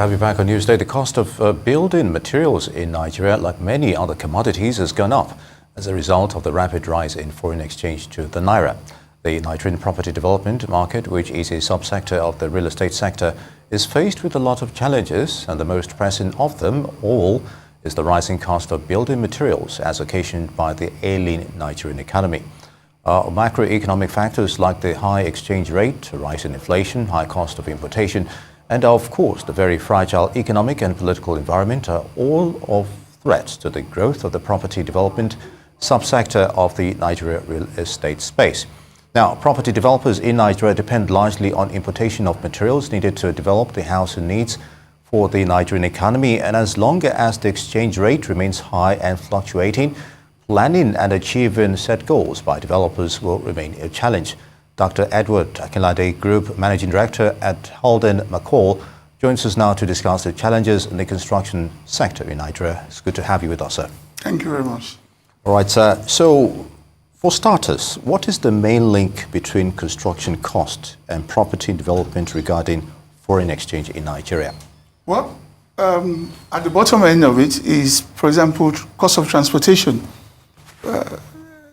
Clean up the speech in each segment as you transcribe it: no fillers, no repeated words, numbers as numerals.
have you back on Newsday. The cost of building materials in Nigeria, like many other commodities, has gone up as a result of the rapid rise in foreign exchange to the naira. The Nigerian property development market, which is a subsector of the real estate sector, is faced with a lot of challenges, and the most pressing of them all is the rising cost of building materials as occasioned by the ailing Nigerian economy. Macroeconomic factors like the high exchange rate, rise in inflation, high cost of importation, and of course the very fragile economic and political environment are all of threats to the growth of the property development subsector of the Nigeria real estate space. Now, property developers in Nigeria depend largely on importation of materials needed to develop the housing needs for the Nigerian economy, and as long as the exchange rate remains high and fluctuating, planning and achieving set goals by developers will remain a challenge. Dr. Edward Akinlade, Group Managing Director at Holden McCall, joins us now to discuss the challenges in the construction sector in Nigeria. It's good to have you with us, sir. Thank you very much. All right, sir. So, for starters, what is the main link between construction cost and property development regarding foreign exchange in Nigeria? Well, at the bottom end of it is, for example, cost of transportation.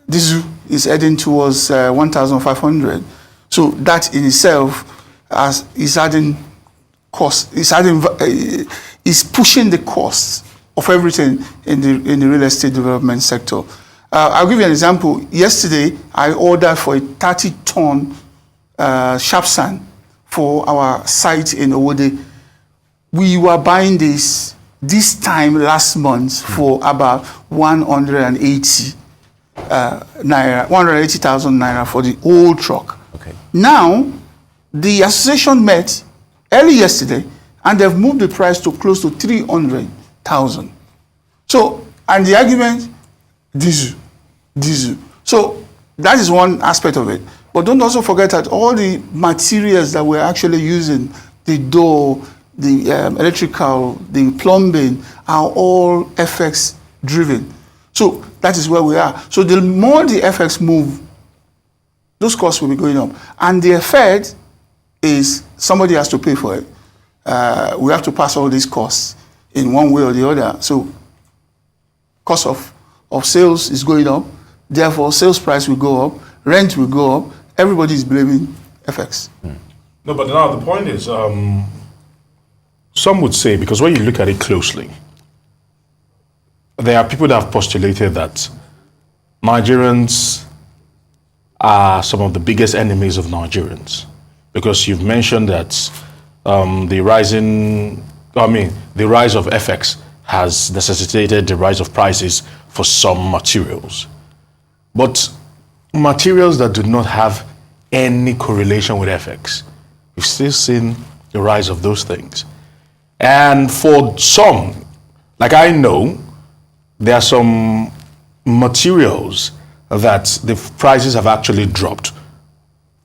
Diesel is heading towards 1,500. So that in itself is adding cost. Is pushing the cost of everything in the real estate development sector. I'll give you an example. Yesterday, I ordered for a 30-ton sharp sand for our site in Owode. We were buying this time last month for about 180 naira, 180,000 naira for the whole truck. Okay. Now, the association met early yesterday, and they've moved the price to close to 300,000. So, and the argument, diesel. So that is one aspect of it. But don't also forget that all the materials that we're actually using, the door, the electrical, the plumbing, are all FX driven. So that is where we are. So the more the FX move, those costs will be going up. And the effect is somebody has to pay for it. We have to pass all these costs in one way or the other. So cost of sales is going up. Therefore, sales price will go up, rent will go up. Everybody is blaming FX. No, but now the point is, some would say, because when you look at it closely, there are people that have postulated that Nigerians are some of the biggest enemies of Nigerians, because you've mentioned that the rise of FX has necessitated the rise of prices for some materials. But materials that do not have any correlation with FX, we've still seen the rise of those things. And for some, like I know, there are some materials that the prices have actually dropped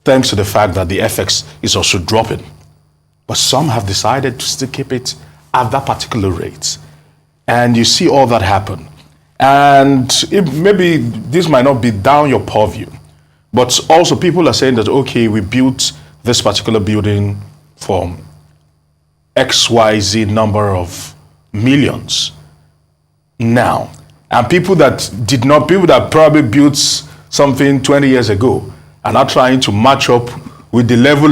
thanks to the fact that the FX is also dropping. But some have decided to still keep it at that particular rate. And you see all that happen. And maybe this might not be down your purview, but also people are saying that, okay, we built this particular building for XYZ number of millions now. And people that probably built something 20 years ago are now trying to match up with the level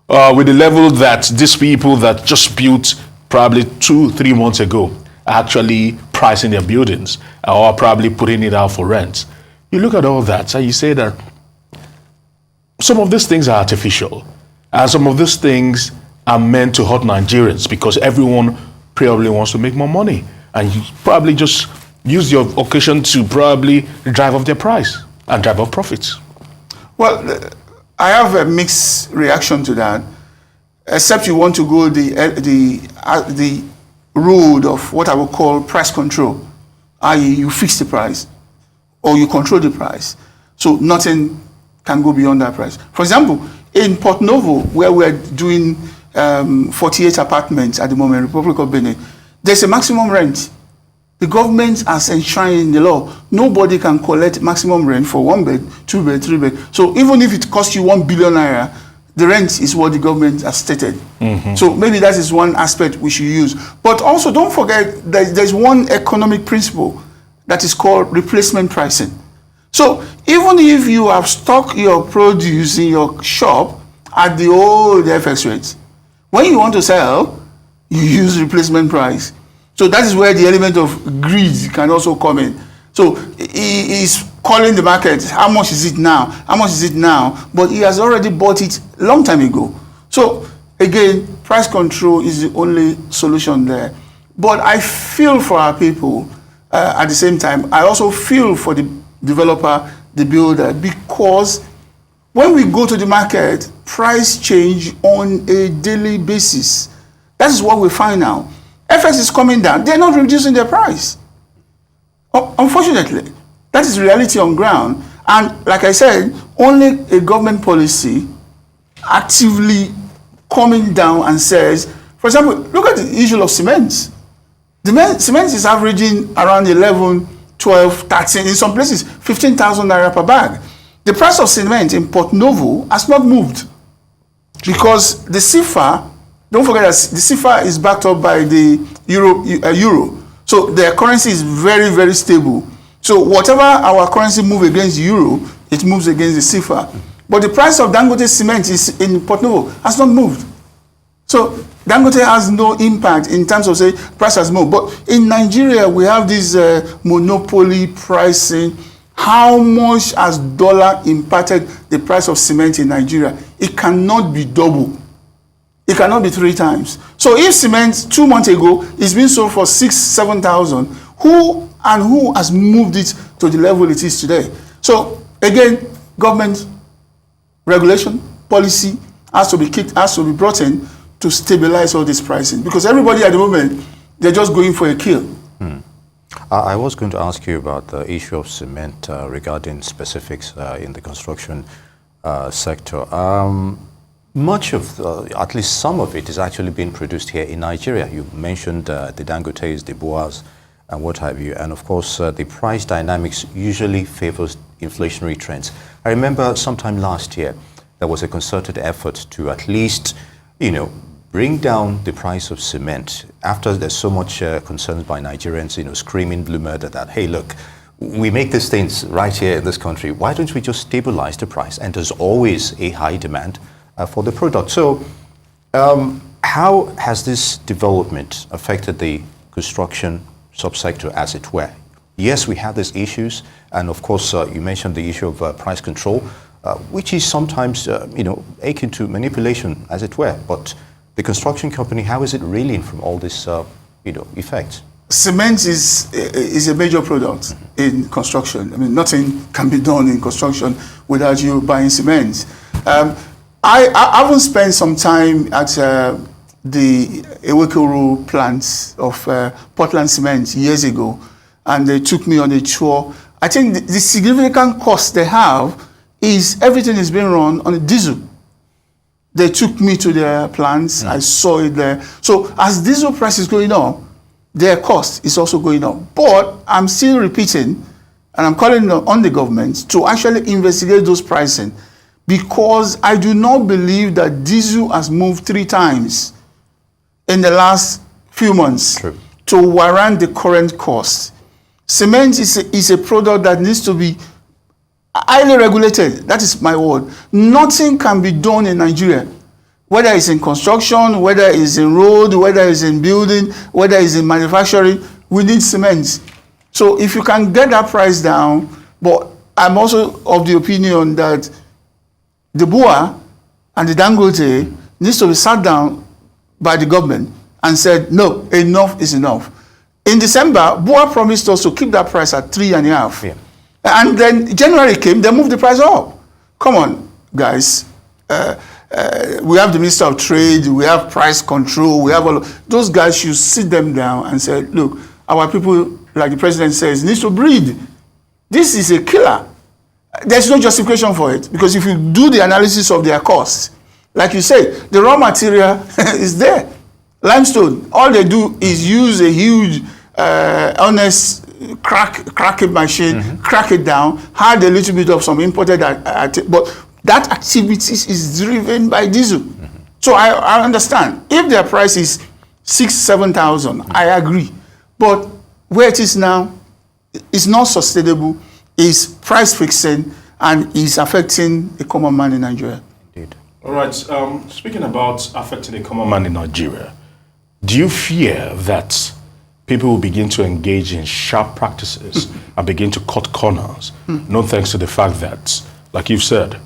that these people that just built probably 2-3 months ago are actually pricing their buildings or probably putting it out for rent. You look at all that and you say that some of these things are artificial and some of these things are meant to hurt Nigerians because everyone probably wants to make more money, and you probably just use your occasion to probably drive up their price and drive up profits. Well, I have a mixed reaction to that, except you want to go the road of what I would call price control, i.e. you fix the price or you control the price, so nothing can go beyond that price. For example, in Port Novo, where we're doing 48 apartments at the moment, Republic of Benin, there's a maximum rent. The government has enshrined in the law. Nobody can collect maximum rent for 1 bed, 2 bed, 3 bed. So even if it costs you 1 billion naira, the rent is what the government has stated. So maybe that is one aspect we should use. But also don't forget that there's one economic principle that is called replacement pricing. So even if you have stocked your produce in your shop at the old FX rate, when you want to sell, you use replacement price. So that is where the element of greed can also come in. So he is calling the market, how much is it now? How much is it now? But he has already bought it a long time ago. So again, price control is the only solution there. But I feel for our people at the same time. I also feel for the developer, the builder, because when we go to the market, price change on a daily basis. That is what we find now. FX is coming down. They're not reducing their price. Unfortunately, that is reality on ground. And like I said, only a government policy actively coming down and says, for example, look at the issue of cement. The cement is averaging around 11, 12, 13, in some places, 15,000 naira per bag. The price of cement in Port Novo has not moved because the CFA, don't forget that the CFA is backed up by the euro. So their currency is very, very stable. So whatever our currency moves against the euro, it moves against the CFA. But the price of Dangote cement is in Port Novo has not moved. So Dangote has no impact in terms of say price has moved. But in Nigeria, we have this monopoly pricing. How much has dollar impacted the price of cement in Nigeria? It cannot be double. It cannot be 3 times. So if cement 2 months ago is being sold for 6,000, 7,000, who has moved it to the level it is today? So again, government regulation, policy has to be brought in to stabilize all this pricing, because everybody at the moment, they're just going for a kill. I was going to ask you about the issue of cement regarding specifics in the construction sector. Much of, at least some of it, is actually being produced here in Nigeria. You mentioned the Dangotes, the Boas, and what have you. And of course, the price dynamics usually favors inflationary trends. I remember sometime last year, there was a concerted effort to at least, bring down the price of cement after there's so much concerns by Nigerians, screaming blue murder that, hey, look, we make these things right here in this country. Why don't we just stabilize the price? And there's always a high demand for the product. So how has this development affected the construction subsector, as it were? Yes, we have these issues. And of course, you mentioned the issue of price control, which is sometimes, akin to manipulation, as it were. But the construction company, how is it reeling from all this, effects? Cement is a major product in construction. I mean, nothing can be done in construction without you buying cement. I haven't spent some time at the Ewekuru plant of Portland Cement years ago, and they took me on a tour. I think the significant cost they have is everything is being run on a diesel. They took me to their plants. I saw it there. So as diesel price is going up, their cost is also going up. But I'm still repeating, and I'm calling on the government to actually investigate those pricing, because I do not believe that diesel has moved 3 times in the last few months to warrant the current cost. Cement is a product that needs to be highly regulated. That is my word. Nothing can be done in Nigeria, whether it's in construction, whether it's in road, whether it's in building, whether it's in manufacturing. We need cement. So if you can get that price down, but I'm also of the opinion that the BUA and the Dangote needs to be sat down by the government and said, no, enough is enough. In December, BUA promised us to keep that price at 3.5. Yeah. And then January came, they moved the price up. Come on, guys. We have the Minister of Trade, we have price control, we have all those guys should sit them down and say, look, our people, like the president says, needs to breathe. This is a killer. There's no justification for it, because if you do the analysis of their costs, like you say, the raw material is there. Limestone, all they do is use a huge, honest crack it machine, crack it down, add a little bit of some imported, but that activity is driven by diesel. So I understand. If their price is 6,000-7,000, I agree. But where it is now, it's not sustainable, it's price fixing, and is affecting the common man in Nigeria. Indeed. All right. Speaking about affecting the common man in Nigeria, do you fear that people will begin to engage in sharp practices and begin to cut corners, not thanks to the fact that, like you've said,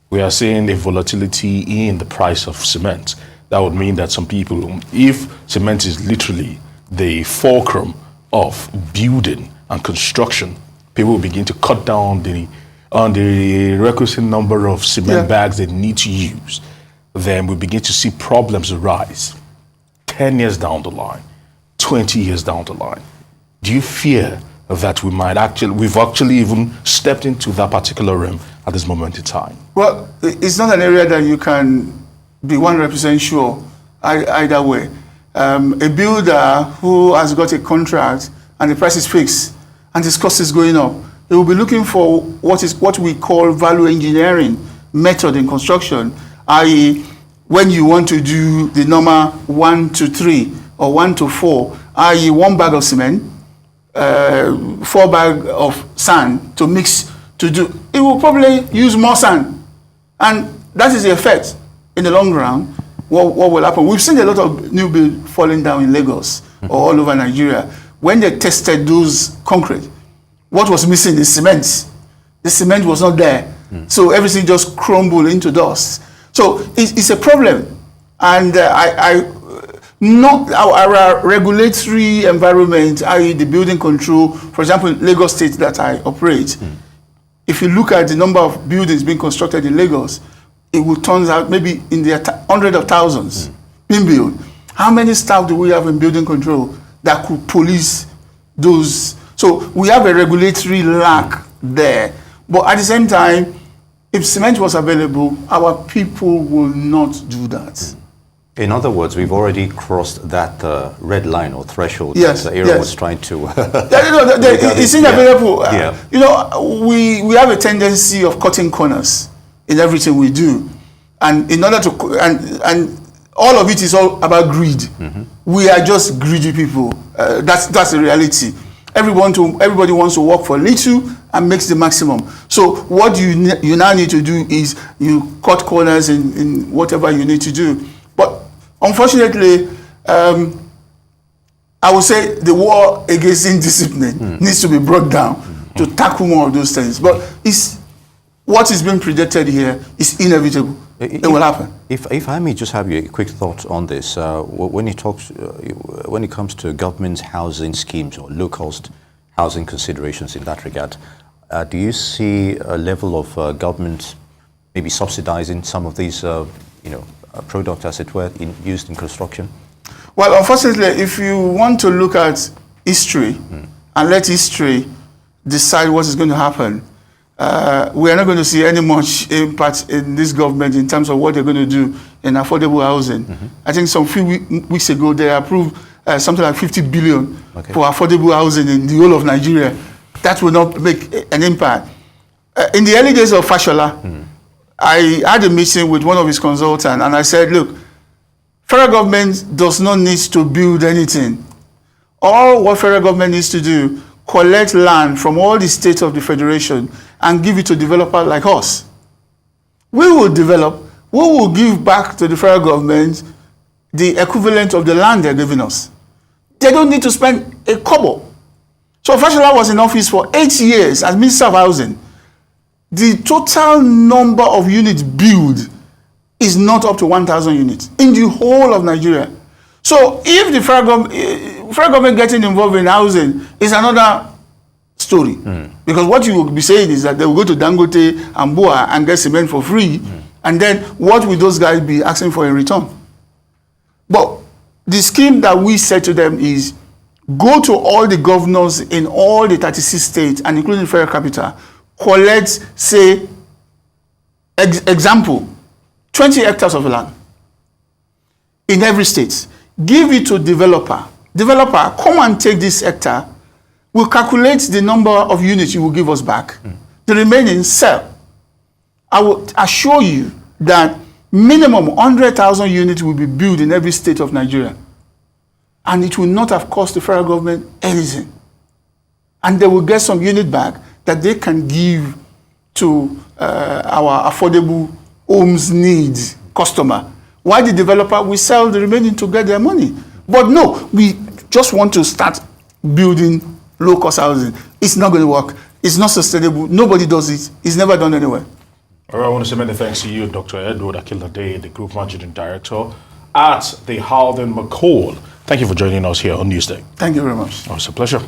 we are seeing a volatility in the price of cement? That would mean that some people, if cement is literally the fulcrum of building and construction, people will begin to cut down on the requisite number of cement bags they need to use. Then we begin to see problems arise 10 years down the line, 20 years down the line. Do you fear that we've actually even stepped into that particular realm at this moment in time? Well, it's not an area that you can be 100% sure either way. A builder who has got a contract and the price is fixed and his cost is going up, they will be looking for what we call value engineering method in construction, i.e. when you want to do the normal 1 to 3 or 1 to 4, i.e. 1 bag of cement, 4 bags of sand to mix to do, it will probably use more sand. And that is the effect in the long run. What will happen? We've seen a lot of new builds falling down in Lagos or all over Nigeria. When they tested those concrete, what was missing is cement. The cement was not there. So everything just crumbled into dust. So it's a problem. And not our regulatory environment, i.e. the building control, for example, Lagos State that I operate, if you look at the number of buildings being constructed in Lagos, it will turn out maybe in the hundreds of thousands being built. How many staff do we have in building control that could police those? So we have a regulatory lack there. But at the same time, if cement was available, our people will not do that. In other words, we've already crossed that red line or threshold Yes, that Aaron was trying to... It's unavailable. Yeah. You know, we have a tendency of cutting corners in everything we do. And in order to... And all of it is all about greed. We are just greedy people. That's the reality. Everybody wants to work for little and makes the maximum. So what you now need to do is you cut corners in whatever you need to do. But unfortunately, I would say the war against indiscipline needs to be brought down to tackle more of those things. But what is being predicted here is inevitable. It will happen. If I may just have a quick thought on this, when it comes to government's housing schemes or low-cost housing considerations in that regard, do you see a level of government maybe subsidizing some of these, products, as it were, used in construction? Well, unfortunately, if you want to look at history and let history decide what is going to happen, we are not going to see any much impact in this government in terms of what they're going to do in affordable housing. I think some few weeks ago they approved something like 50 billion for affordable housing in the whole of Nigeria. That will not make an impact. In the early days of Fashola, I had a meeting with one of his consultants and I said, look, federal government does not need to build anything. All what federal government needs to do, collect land from all the states of the federation and give it to developers like us. We will develop, we will give back to the federal government the equivalent of the land they're giving us. They don't need to spend a kobo. So Fashola was in office for 8 years as Minister of Housing. The total number of units built is not up to 1,000 units in the whole of Nigeria. So if the federal government getting involved in housing is another story. Because what you will be saying is that they will go to Dangote and Boa and get cement for free. And then what will those guys be asking for in return? But the scheme that we said to them is go to all the governors in all the 36 states and including federal capital, collect, say, example, 20 hectares of land in every state. Give it to developer. Developer, come and take this hectare. We'll calculate the number of units you will give us back. The remaining, sell. I will assure you that minimum 100,000 units will be built in every state of Nigeria. And it will not have cost the federal government anything. And they will get some unit back that they can give to our affordable homes needs customer. Why the developer will sell the remaining to get their money. But no, we just want to start building low-cost housing. It's not going to work. It's not sustainable. Nobody does it. It's never done anywhere. All right, I want to say many thanks to you, Dr. Edward Akinlade, the Group Managing Director at the Howden McCall. Thank you for joining us here on Newsday. Thank you very much. Oh, it's a pleasure.